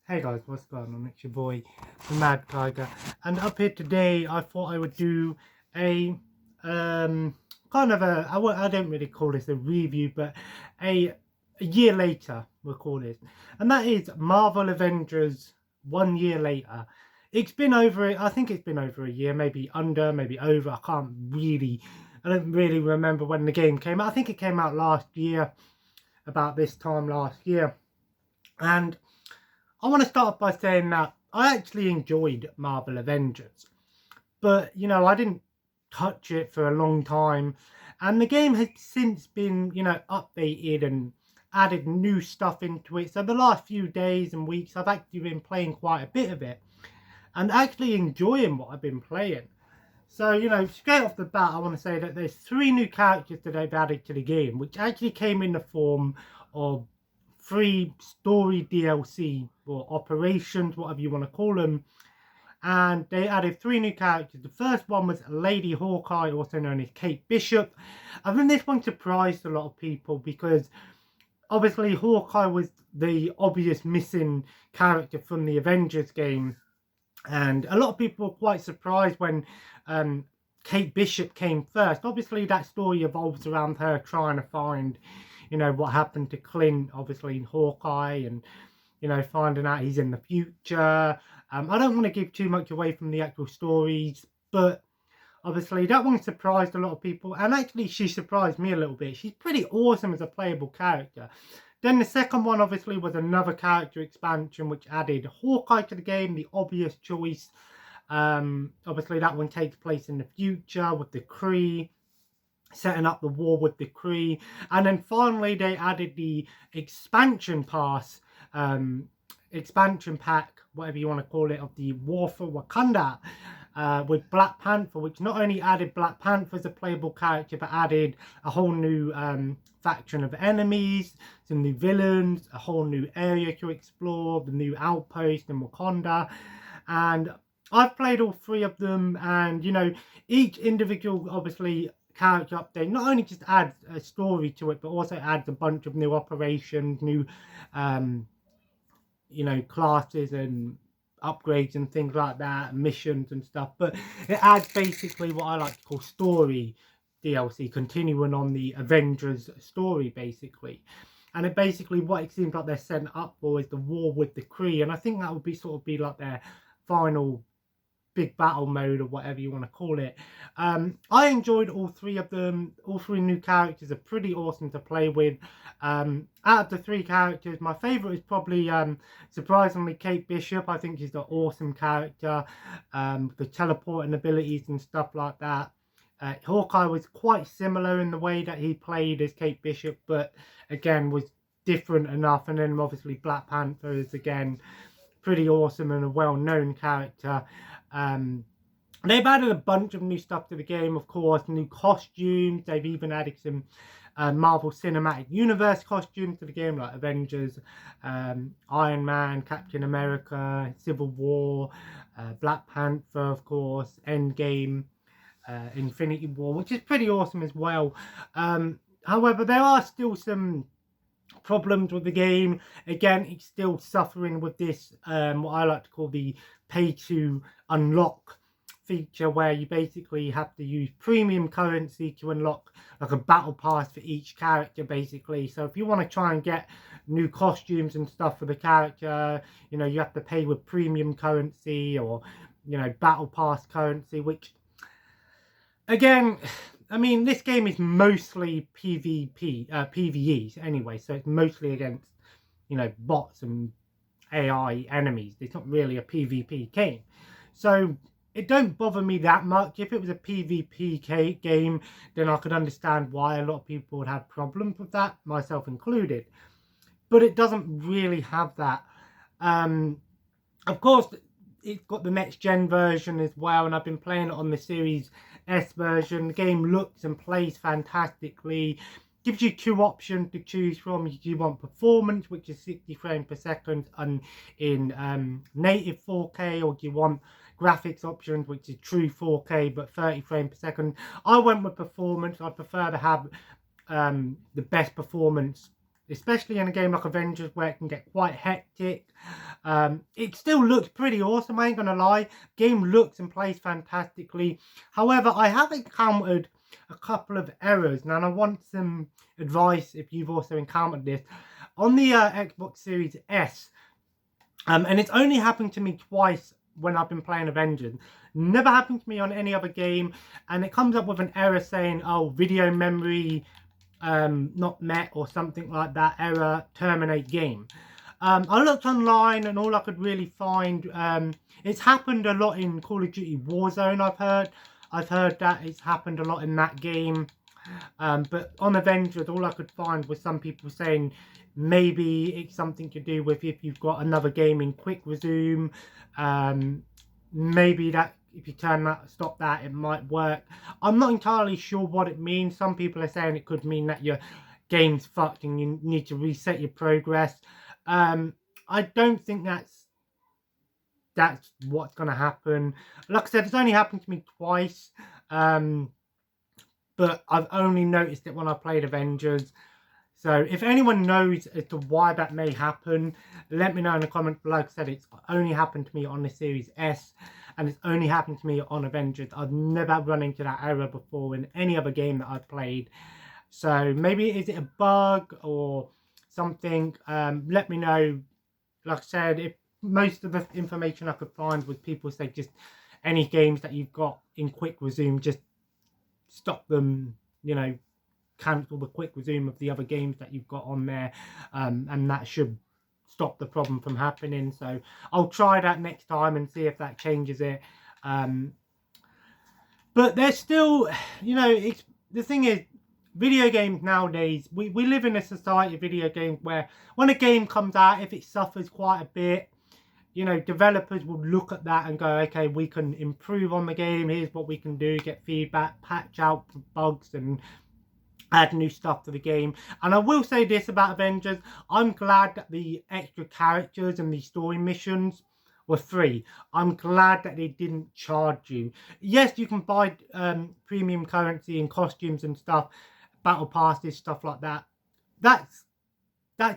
Hey guys, what's going on? It's your boy, the Mad Tiger, and up here today I thought I would do a kind of a I don't really call this a review, but a year later we'll call it, and that is Marvel Avengers 1 year later. It's been over, I think it's been over a year, maybe under, maybe over. I don't really remember when the game came out. I think it came out last year, about this time last year, and I want to start by saying that I actually enjoyed Marvel Avengers, but I didn't touch it for a long time, and the game has since been updated and added new stuff into it. So the last few days and weeks I've actually been playing quite a bit of it and actually enjoying what I've been playing. So, straight off the bat, I want to say that there's 3 new characters that they've added to the game, which actually came in the form of 3 story DLC or operations, whatever you want to call them. And they added 3 new characters. The first one was Lady Hawkeye, also known as Kate Bishop. I think this one surprised a lot of people because obviously Hawkeye was the obvious missing character from the Avengers game. And a lot of people were quite surprised when Kate Bishop came first. Obviously, that story evolves around her trying to find, what happened to Clint, obviously, in Hawkeye, and, finding out he's in the future. I don't want to give too much away from the actual stories, but obviously that one surprised a lot of people. And actually, she surprised me a little bit. She's pretty awesome as a playable character. Then the second one obviously was another character expansion which added Hawkeye to the game, the obvious choice. Obviously that one takes place in the future with the Kree, setting up the war with the Kree. And then finally they added the expansion pass, expansion pack, whatever you want to call it, of the War for Wakanda. With Black Panther, which not only added Black Panther as a playable character, but added a whole new faction of enemies, some new villains, a whole new area to explore, the new outpost in Wakanda. And I've played all 3 of them, and each individual obviously character update not only just adds a story to it, but also adds a bunch of new operations, new classes and upgrades and things like that, missions and stuff. But it adds basically what I like to call story DLC, continuing on the Avengers story basically. And it basically, what it seems like they're setting up for is the war with the Kree, and I think that would be sort of be like their final big battle mode or whatever you want to call it. I enjoyed all 3 of them. All 3 new characters are pretty awesome to play with. Out of the 3 characters, my favourite is probably surprisingly Kate Bishop. I think she's an awesome character, the teleporting abilities and stuff like that. Hawkeye was quite similar in the way that he played as Kate Bishop, but again was different enough. And then obviously Black Panther is again pretty awesome and a well-known character. They've added a bunch of new stuff to the game, of course, new costumes. They've even added some Marvel Cinematic Universe costumes to the game, like Avengers, Iron Man, Captain America, Civil War, Black Panther, of course, Endgame, Infinity War, which is pretty awesome as well. However, there are still some problems with the game. Again, it's still suffering with this what I like to call the pay to unlock feature, where you basically have to use premium currency to unlock like a battle pass for each character basically. So if you want to try and get new costumes and stuff for the character, you have to pay with premium currency or battle pass currency, which again, I mean, this game is mostly PvEs anyway, so it's mostly against, bots and AI enemies. It's not really a PvP game. So it don't bother me that much. If it was a PvP game, then I could understand why a lot of people would have problems with that, myself included. But it doesn't really have that. Of course, it's got the next gen version as well, and I've been playing it on the Series S version. The game looks and plays fantastically. Gives you 2 options to choose from. You want performance, which is 60 frames per second and in native 4K, or do you want graphics options, which is true 4K but 30 frames per second. I went with performance. I prefer to have the best performance, especially in a game like Avengers where it can get quite hectic. It still looks pretty awesome, I ain't gonna lie. Game looks and plays fantastically. However, I have encountered a couple of errors, and I want some advice if you've also encountered this. On the Xbox Series S, and it's only happened to me twice when I've been playing Avengers. Never happened to me on any other game, and it comes up with an error saying, oh, video memory not met or something like that, error, terminate game. I looked online and all I could really find, it's happened a lot in Call of Duty Warzone, I've heard that it's happened a lot in that game. But on Avengers, all I could find was some people saying maybe it's something to do with if you've got another game in quick resume. Maybe that if you stop that, it might work. I'm not entirely sure what it means. Some people are saying it could mean that your game's fucked and you need to reset your progress. I don't think that's what's going to happen. Like I said, it's only happened to me twice. But I've only noticed it when I played Avengers. So if anyone knows as to why that may happen, let me know in the comments below. Like I said, it's only happened to me on the Series S, and it's only happened to me on Avengers. I've never run into that error before in any other game that I've played. So maybe is it a bug or something? Let me know. Like I said, if most of the information I could find was people say just any games that you've got in quick resume, just stop them, you know, cancel the quick resume of the other games that you've got on there, and that should stop the problem from happening. So I'll try that next time and see if that changes it. But there's still, you know, it's the thing is, video games nowadays, we live in a society of video games where when a game comes out, if it suffers quite a bit, you know, developers will look at that and go, okay, we can improve on the game. Here's what we can do, get feedback, patch out bugs and add new stuff to the game. And I will say this about Avengers, I'm glad that the extra characters and the story missions were free. I'm glad that they didn't charge you. Yes, you can buy premium currency and costumes and stuff, battle passes, stuff like that. That's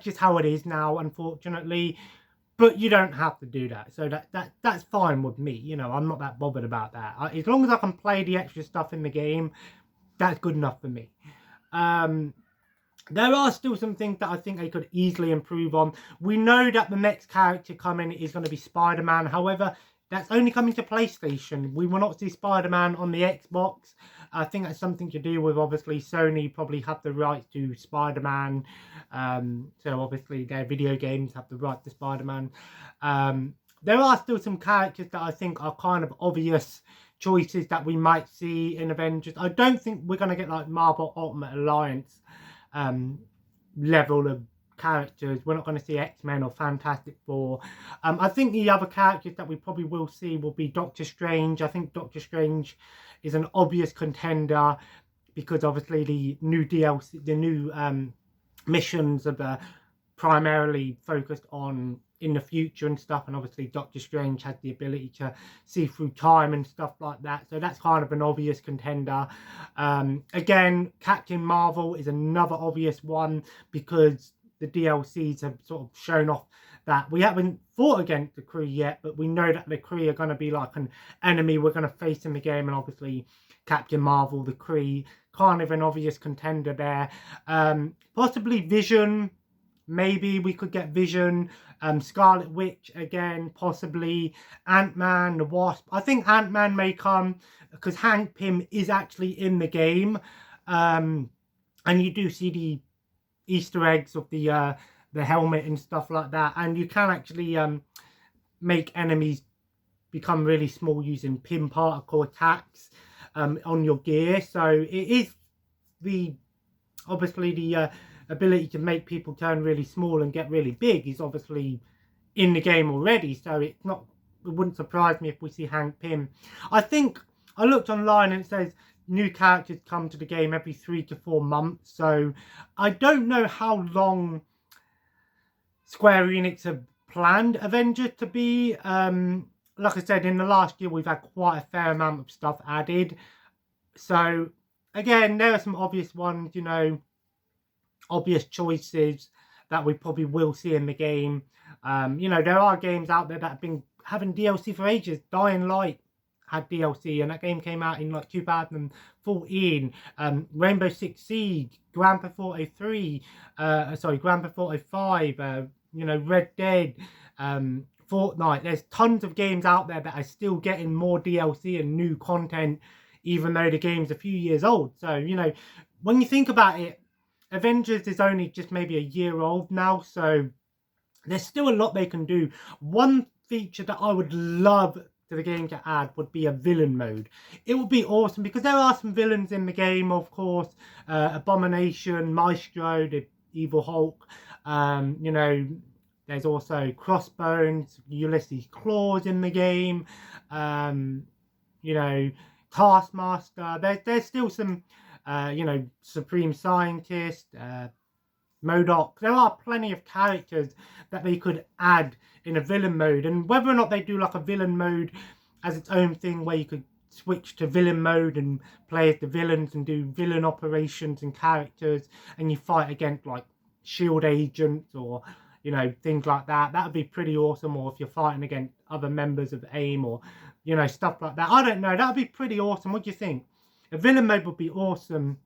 just how it is now, unfortunately. But you don't have to do that. So that's fine with me. You know, I'm not that bothered about that. As long as I can play the extra stuff in the game, that's good enough for me. There are still some things that I think they could easily improve on. We know that the next character coming is going to be Spider-Man. However, that's only coming to PlayStation. We will not see Spider-Man on the Xbox. I think that's something to do with, obviously, Sony probably have the rights to Spider-Man. So, obviously, their video games have the right to Spider-Man. There are still some characters that I think are kind of obvious choices that we might see in Avengers. I don't think we're going to get, like, Marvel Ultimate Alliance level of characters. We're not going to see X-Men or Fantastic Four. I think the other characters that we probably will see will be Doctor Strange. I think Doctor Strange is an obvious contender because obviously the new DLC, the new missions are primarily focused on in the future and stuff, and obviously Doctor Strange has the ability to see through time and stuff like that, so that's kind of an obvious contender. Again, Captain Marvel is another obvious one because the DLCs have sort of shown off that we haven't fought against the Kree yet, but we know that the Kree are going to be like an enemy we're going to face in the game, and obviously Captain Marvel, the Kree, kind of an obvious contender there. Possibly Vision. Maybe we could get Vision, Scarlet Witch again, possibly Ant-Man, the Wasp. I think Ant-Man may come because Hank Pym is actually in the game, and you do see the Easter eggs of the helmet and stuff like that, and you can actually make enemies become really small using Pym particle attacks on your gear. So it is obviously the ability to make people turn really small and get really big is obviously in the game already, so it wouldn't surprise me if we see Hank Pym. I think I looked online and it says new characters come to the game every 3 to 4 months, so I don't know how long Square Enix have planned Avengers to be. Like I said, in the last year we've had quite a fair amount of stuff added, so again, there are some obvious ones, you know, obvious choices that we probably will see in the game. You know, there are games out there that have been having DLC for ages. Dying Light had DLC, and that game came out in like 2014. Rainbow Six Siege, Grand Theft Auto 3, Grand Theft Auto 5, you know, Red Dead, Fortnite. There's tons of games out there that are still getting more DLC and new content, even though the game's a few years old. So, you know, when you think about it, Avengers is only just maybe a year old now, so there's still a lot they can do. One feature that I would love to the game to add would be a villain mode. It would be awesome because there are some villains in the game, of course. Abomination, Maestro, the Evil Hulk. You know, there's also Crossbones, Ulysses Claws in the game. You know, Taskmaster. There's still some, you know, Supreme Scientist, MODOK. There are plenty of characters that they could add in a villain mode, and whether or not they do like a villain mode as its own thing where you could switch to villain mode and play as the villains and do villain operations and characters, and you fight against like shield agents or, you know, things like that. That would be pretty awesome. Or if you're fighting against other members of AIM or, you know, stuff like that. I don't know. That would be pretty awesome. What do you think? A villain mode would be awesome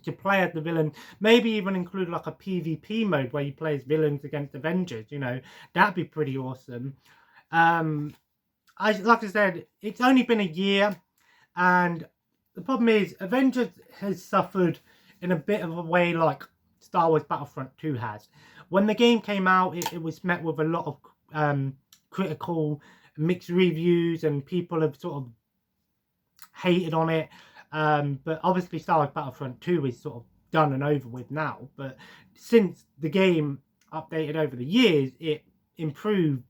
to play as the villain. Maybe even include like a PvP mode where you play as villains against Avengers. You know, that'd be pretty awesome. Like I said, it's only been a year, and the problem is Avengers has suffered in a bit of a way like Star Wars Battlefront 2 has. When the game came out, it was met with a lot of critical mixed reviews, and people have sort of hated on it. But obviously Star Wars Battlefront 2 is sort of done and over with now. But since the game updated over the years, it improved.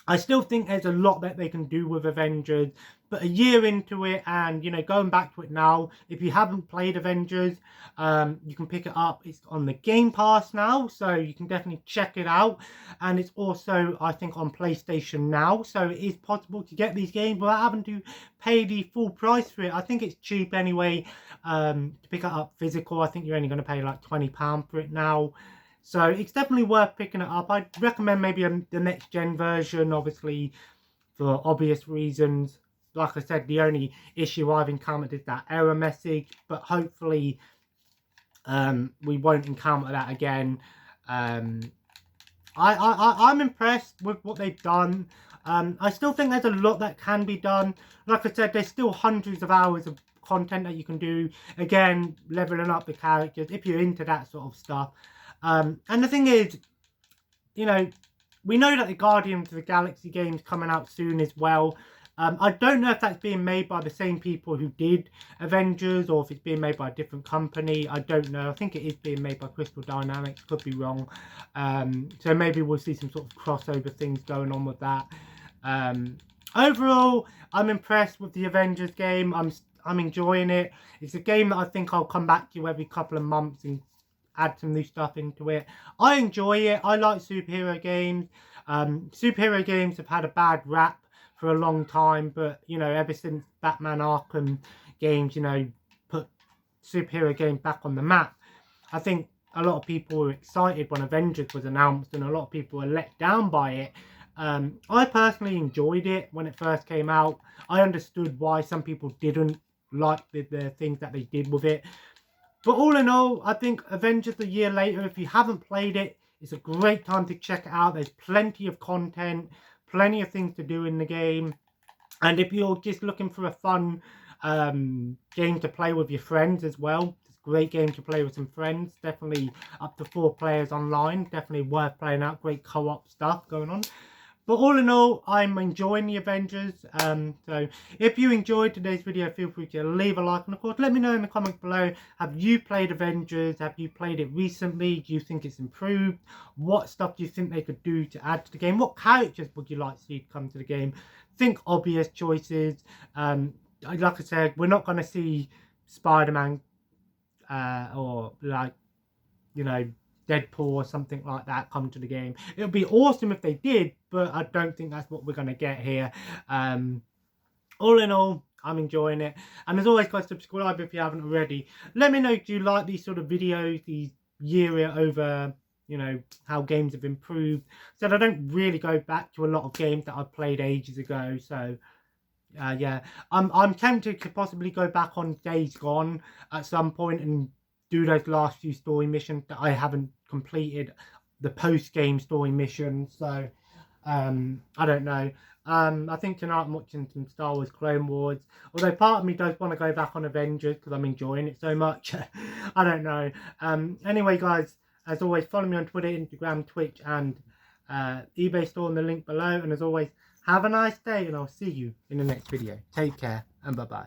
I still think there's a lot that they can do with Avengers, but a year into it, and, you know, going back to it now, if you haven't played Avengers, you can pick it up. It's on the Game Pass now, so you can definitely check it out. And it's also, I think, on PlayStation now, so it is possible to get these games without having to pay the full price for it. I think it's cheap anyway to pick it up physical. I think you're only going to pay like £20 for it now. So it's definitely worth picking it up. I'd recommend maybe the next gen version, obviously, for obvious reasons. Like I said, the only issue I've encountered is that error message, but hopefully we won't encounter that again. I'm impressed with what they've done. I still think there's a lot that can be done. Like I said, there's still hundreds of hours of content that you can do. Again, leveling up the characters, if you're into that sort of stuff. And the thing is, you know, we know that the Guardians of the Galaxy game's coming out soon as well. I don't know if that's being made by the same people who did Avengers, or if it's being made by a different company. I don't know. I think it is being made by Crystal Dynamics. Could be wrong. So maybe we'll see some sort of crossover things going on with that. Overall, I'm impressed with the Avengers game. I'm enjoying it. It's a game that I think I'll come back to every couple of months and add some new stuff into it. I enjoy it. I like superhero games. Superhero games have had a bad rap for a long time, but, you know, ever since Batman Arkham games, you know, put superhero games back on the map, I think a lot of people were excited when Avengers was announced, and a lot of people were let down by it. I personally enjoyed it when it first came out. I understood why some people didn't like the things that they did with it. But all in all, I think Avengers a year later, if you haven't played it, it's a great time to check it out. There's plenty of content, plenty of things to do in the game. And if you're just looking for a fun game to play with your friends as well, it's a great game to play with some friends. Definitely up to 4 players online. Definitely worth playing out. Great co-op stuff going on. But all in all, I'm enjoying the Avengers. So if you enjoyed today's video, feel free to leave a like. And of course, let me know in the comments below. Have you played Avengers? Have you played it recently? Do you think it's improved? What stuff do you think they could do to add to the game? What characters would you like to see come to the game? Think obvious choices. Like I said, we're not going to see Spider-Man or, like, you know, Deadpool or something like that come to the game. It would be awesome if they did, but I don't think that's what we're going to get here. All in all, I'm enjoying it. And as always, guys, subscribe if you haven't already. Let me know, do you like these sort of videos, these year over you know, how games have improved. So I don't really go back to a lot of games that I played ages ago. So yeah, I'm tempted to possibly go back on Days Gone at some point and do those last few story missions that I haven't completed, the post game story missions. So I don't know. I think tonight I'm watching some Star Wars Clone Wars. Although part of me does want to go back on Avengers because I'm enjoying it so much. I don't know. Anyway, guys, as always, follow me on Twitter, Instagram, Twitch, and eBay store in the link below. And as always, have a nice day, and I'll see you in the next video. Take care, and bye-bye.